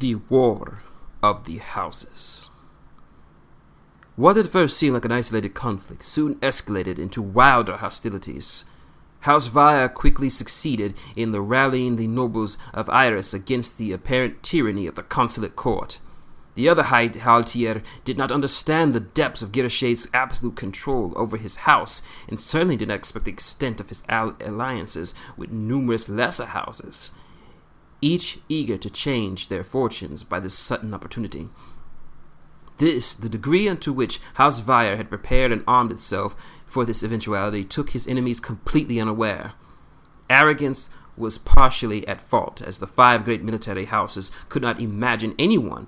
The War of the Houses. What at first seemed like an isolated conflict soon escalated into wilder hostilities. House Vire quickly succeeded in rallying the nobles of Iris against the apparent tyranny of the consulate court. The other Haltier did not understand the depths of Girashade's absolute control over his house, and certainly did not expect the extent of his alliances with numerous lesser houses, each eager to change their fortunes by this sudden opportunity. The degree unto which House Vire had prepared and armed itself for this eventuality took his enemies completely unaware. Arrogance was partially at fault, as the 5 great military houses could not imagine anyone,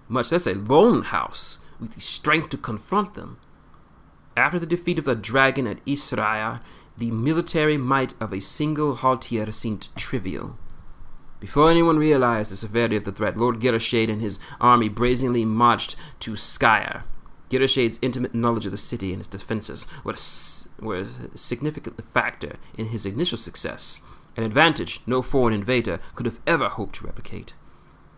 much less a lone house, with the strength to confront them. After the defeat of the dragon at Israel, the military might of a single Haltier seemed trivial. Before anyone realized the severity of the threat, Lord Girashade and his army brazenly marched to Skyer. Girashade's intimate knowledge of the city and its defenses were a significant factor in his initial success, an advantage no foreign invader could have ever hoped to replicate.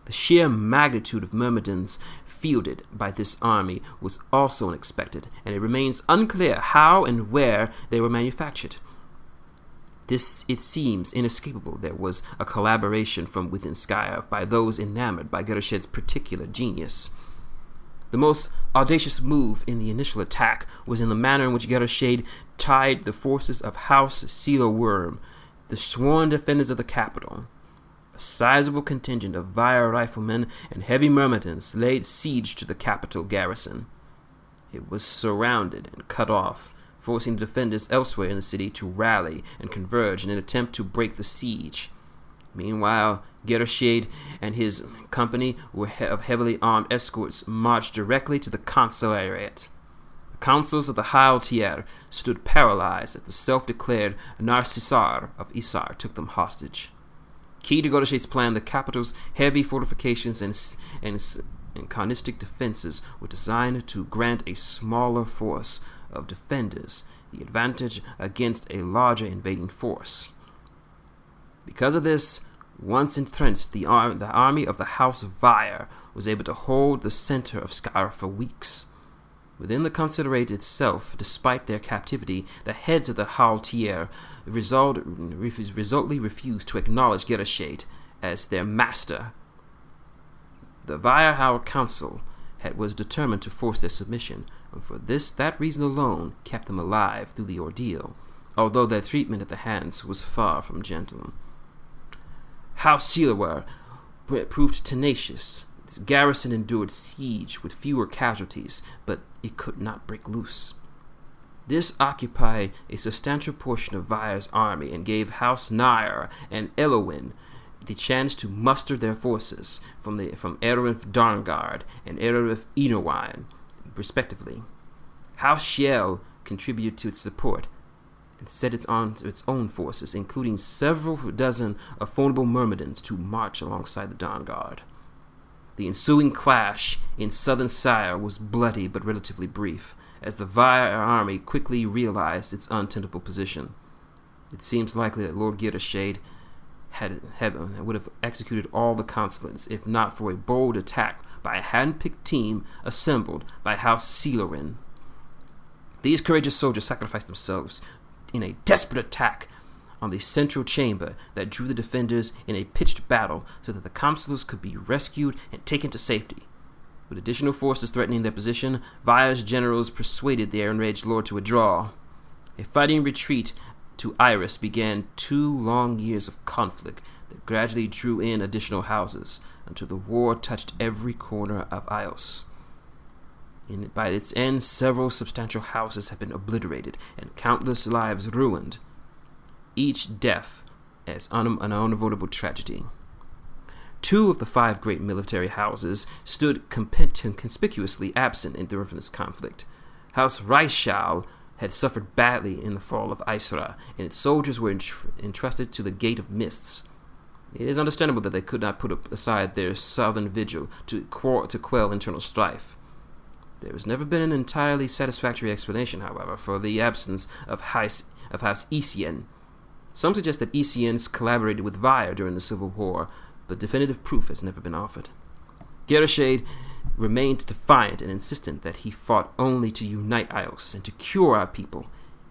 The sheer magnitude of myrmidons fielded by this army was also unexpected, and it remains unclear how and where they were manufactured. This, it seems, inescapable. There was a collaboration from within Skyer by those enamored by Girashade's particular genius. The most audacious move in the initial attack was in the manner in which Girashade tied the forces of House Sealer Worm, the sworn defenders of the capital. A sizable contingent of Vire riflemen and heavy myrmidons laid siege to the capital garrison. It was surrounded and cut off, forcing the defenders elsewhere in the city to rally and converge in an attempt to break the siege. Meanwhile, Girashade and his company of heavily armed escorts marched directly to the consulariat. The councils of the Haltier stood paralyzed as the self-declared Narcissar of Isar took them hostage. Key to Girashade's plan, the capital's heavy fortifications and carnistic defenses were designed to grant a smaller force of defenders the advantage against a larger invading force. Because of this, once entrenched, the army of the House of Vire was able to hold the center of Skyer for weeks. Within the considerate itself, despite their captivity, the heads of the Haltier resolutely refused to acknowledge Girashade as their master. The Vire Council was determined to force their submission, and for that reason alone kept them alive through the ordeal, although their treatment at the hands was far from gentle. House Sealer proved tenacious. Its garrison endured siege with fewer casualties, but it could not break loose. This occupied a substantial portion of Vire's army and gave House Nair and Elowin the chance to muster their forces from Erif Darngard and Erif Enowine, respectively. House Shiel contributed to its support and set its own forces, including several dozen of formidable myrmidons, to march alongside the Darngard. The ensuing clash in southern Skyer was bloody but relatively brief, as the Vire army quickly realized its untenable position. It seems likely that Lord Girashade would have executed all the consulates if not for a bold attack by a hand-picked team assembled by House Sealerin. These courageous soldiers sacrificed themselves in a desperate attack on the central chamber that drew the defenders in a pitched battle so that the consuls could be rescued and taken to safety. With additional forces threatening their position, Vire's generals persuaded the enraged lord to withdraw. A fighting retreat to Iris began 2 long years of conflict that gradually drew in additional houses until the war touched every corner of Ios. By its end, several substantial houses have been obliterated and countless lives ruined, each death as an unavoidable tragedy. 2 of the 5 great military houses stood conspicuously absent during this conflict. House Reichschal had suffered badly in the fall of Isra, and its soldiers were entrusted to the Gate of Mists. It is understandable that they could not put aside their southern vigil to quell internal strife. There has never been an entirely satisfactory explanation, however, for the absence of House Isien. Some suggest that Isiens collaborated with Vire during the Civil War, but definitive proof has never been offered. Gerashade remained defiant and insistent that he fought only to unite Ios and to cure our people.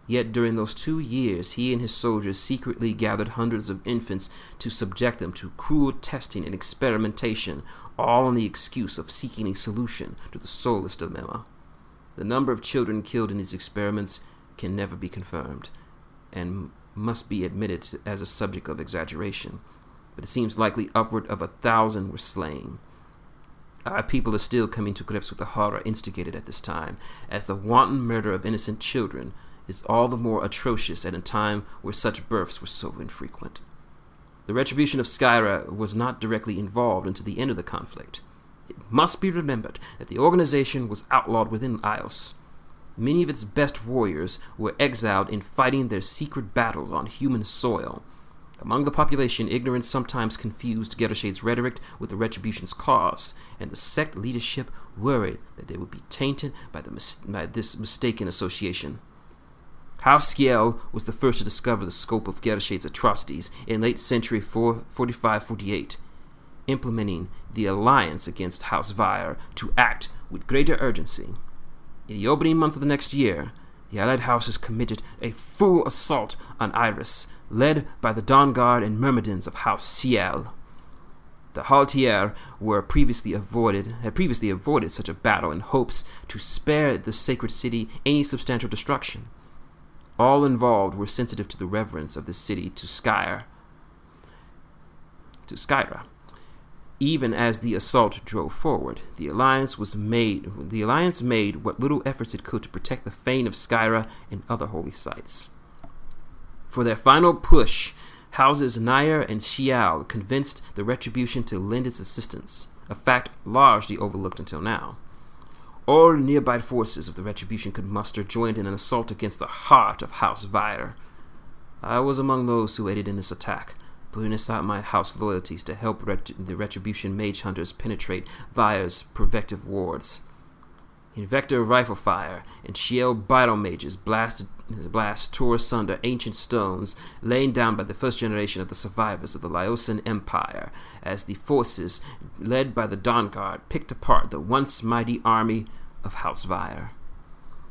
Yet during those 2 years, he and his soldiers secretly gathered hundreds of infants to subject them to cruel testing and experimentation, all on the excuse of seeking a solution to the soulless dilemma. The number of children killed in these experiments can never be confirmed, and must be admitted as a subject of exaggeration, but it seems likely upward of 1,000 were slain. Our people are still coming to grips with the horror instigated at this time, as the wanton murder of innocent children is all the more atrocious at a time where such births were so infrequent. The retribution of Skyra was not directly involved until the end of the conflict. It must be remembered that the organization was outlawed within Ios. Many of its best warriors were exiled in fighting their secret battles on human soil. Among the population, ignorance sometimes confused Gerashade's rhetoric with the retribution's cause, and the sect leadership worried that they would be tainted by this mistaken association. House Skiel was the first to discover the scope of Gerashade's atrocities in late century 45-48, implementing the alliance against House Vire to act with greater urgency. In the opening months of the next year, the allied houses committed a full assault on Iris, led by the Dawn Guard and Myrmidons of House Ciel. The Haltier had previously avoided such a battle in hopes to spare the sacred city any substantial destruction. All involved were sensitive to the reverence of the city to Skyra. Even as the assault drove forward, the alliance made what little efforts it could to protect the fane of Skyra and other holy sites. For their final push, houses Nair and Shial convinced the Retribution to lend its assistance, a fact largely overlooked until now. All nearby forces of the Retribution could muster joined in an assault against the heart of House Vire. I was among those who aided in this attack, putting aside my house loyalties to help the Retribution mage hunters penetrate Vire's protective wards. Invector rifle fire and Shiel battle mages tore asunder ancient stones laid down by the first generation of the survivors of the Laosan Empire, as the forces led by the Dawn Guard picked apart the once mighty army of House Vire.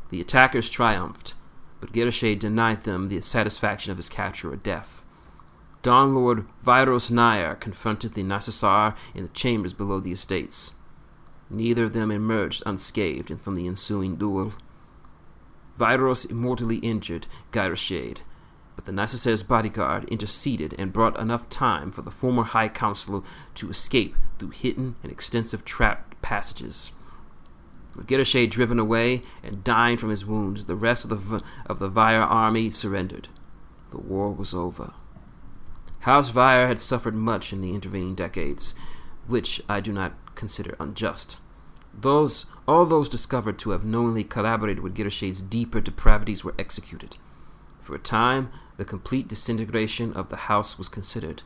The attackers triumphed, but Gerashade denied them the satisfaction of his capture or death. Dawn Lord Viros Nair confronted the Nasasar in the chambers below the estates. Neither of them emerged unscathed from the ensuing duel. Viros immortally injured Gerashade, but the Nasasar's bodyguard interceded and brought enough time for the former High Counselor to escape through hidden and extensive trapped passages. With Gerashade driven away and dying from his wounds, the rest of the Vire army surrendered. The war was over. House Vire had suffered much in the intervening decades, which I do not consider unjust. All those discovered to have knowingly collaborated with Gerashade's deeper depravities were executed. For a time, the complete disintegration of the house was considered.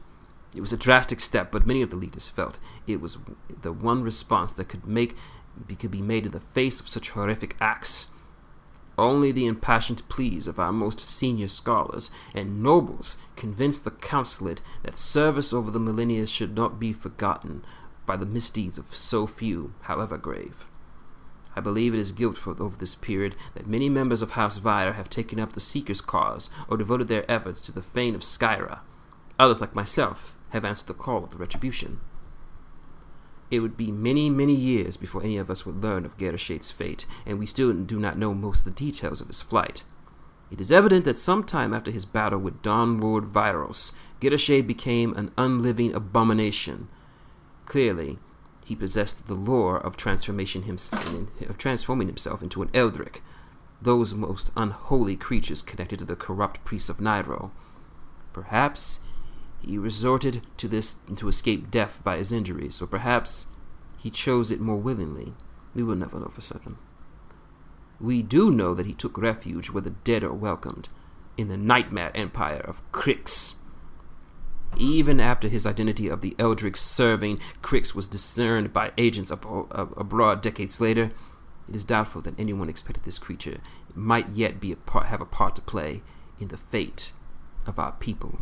It was a drastic step, but many of the leaders felt it was the one response that could be made in the face of such horrific acts. Only the impassioned pleas of our most senior scholars and nobles convinced the councilate that service over the millennia should not be forgotten by the misdeeds of so few, however grave. I believe it is guilt over this period that many members of House Vire have taken up the Seeker's cause or devoted their efforts to the fane of Skyra. Others, like myself, have answered the call of the Retribution. It would be many, many years before any of us would learn of Gerashade's fate, and we still do not know most of the details of his flight. It is evident that sometime after his battle with Dawn Lord Viros, Gerashade became an unliving abomination. Clearly, he possessed the lure of transforming himself into an Eldric, those most unholy creatures connected to the corrupt priests of Nairo. Perhaps he resorted to this to escape death by his injuries, or perhaps he chose it more willingly. We will never know for certain. We do know that he took refuge where the dead are welcomed, in the nightmare empire of Krix. Even after his identity of the Eldric serving Krix was discerned by agents abroad decades later, it is doubtful that anyone expected this creature might yet have a part to play in the fate of our people.